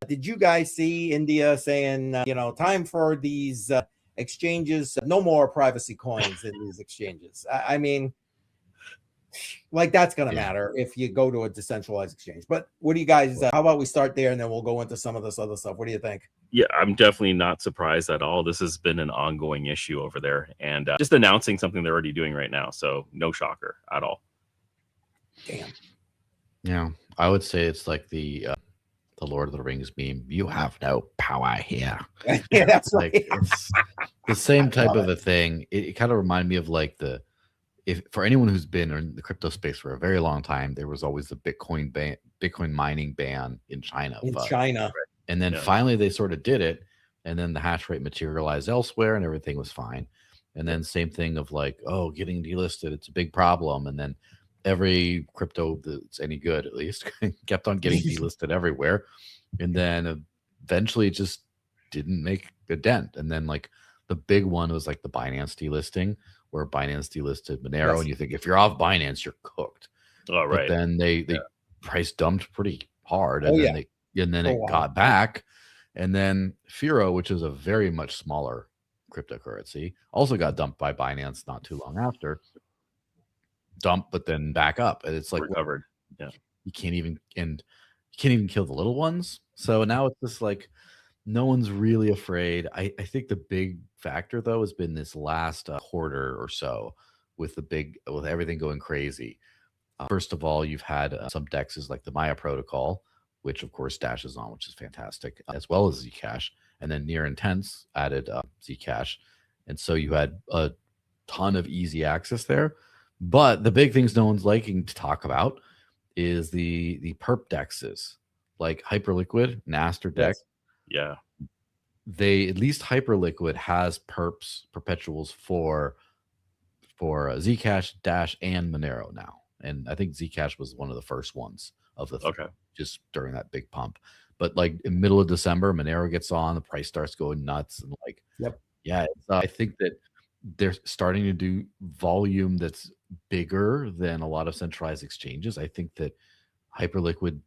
Did you guys see India saying, time for these exchanges, no more privacy coins in these exchanges? I mean, like that's going to matter if you go to a decentralized exchange. But what do you guys, how about we start there and then we'll go into some of this other stuff? What do you think? Yeah, I'm definitely not surprised at all. This has been an ongoing issue over there, and just announcing something they're already doing right now. So no shocker at all. Damn. Yeah, I would say it's like the Lord of the Rings meme. You have no power here. Yeah, that's Like right. it's the same type of a thing. It kind of reminded me of like if for anyone who's been in the crypto space for a very long time, there was always the Bitcoin mining ban in China. In China. And then finally they sort of did it, and then the hash rate materialized elsewhere and everything was fine. And then same thing of like, oh, getting delisted, it's a big problem. And then every crypto that's any good, at least, kept on getting delisted everywhere. And then eventually it just didn't make a dent. And then like the big one was like the Binance delisting, where Binance delisted Monero. And you think if you're off Binance, you're cooked. Oh, right. But then they price dumped pretty hard. And then it got back. And then Firo, which is a very much smaller cryptocurrency, also got dumped by Binance not too long after. Dumped, but then back up. And it's like recovered. Yeah. You can't even kill the little ones. So now it's just like no one's really afraid. I think the big factor though has been this last quarter or so with everything going crazy. First of all, you've had some DEXs like the Maya protocol, which of course Dash is on, which is fantastic, as well as Zcash. And then Near Intense added Zcash. And so you had a ton of easy access there. But the big things no one's liking to talk about is the perp DEXs, like Hyperliquid, Naster DEX. Yeah. They, at least Hyperliquid has perpetuals for Zcash, Dash, and Monero now. And I think Zcash was one of the first ones of the just during that big pump. But like in middle of December, Monero gets on, the price starts going nuts, and like I think that they're starting to do volume that's bigger than a lot of centralized exchanges. I think that Hyperliquid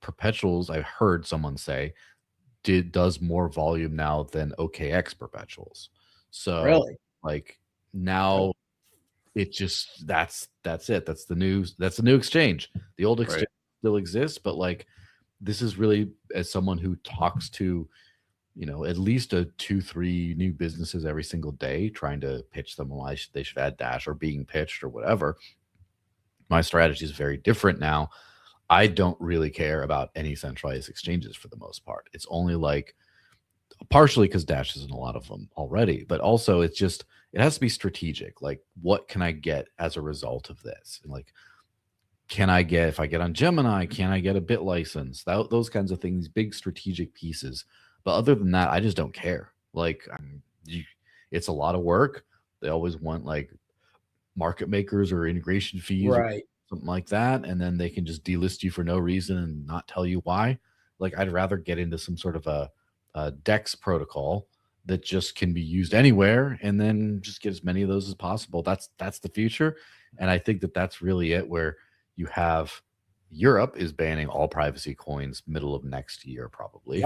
perpetuals, I heard someone say, does more volume now than OKX perpetuals. So really, like now it just that's it. That's the new exchange. The old exchange still exists, but like this is really, as someone who talks to at least 2-3 new businesses every single day, trying to pitch them why they should add Dash, or being pitched or whatever, my strategy is very different now. I don't really care about any centralized exchanges for the most part. It's only like partially because Dash is in a lot of them already, but also it has to be strategic. Like, what can I get as a result of this? And like, if I get on Gemini, can I get a bit license? Those kinds of things, big strategic pieces. But other than that, I just don't care. Like, it's a lot of work. They always want like market makers or integration fees, or something like that, and then they can just delist you for no reason and not tell you why. Like, I'd rather get into some sort of a DEX protocol that just can be used anywhere, and then just get as many of those as possible. That's the future, and I think that that's really it. Where you have Europe is banning all privacy coins middle of next year, probably.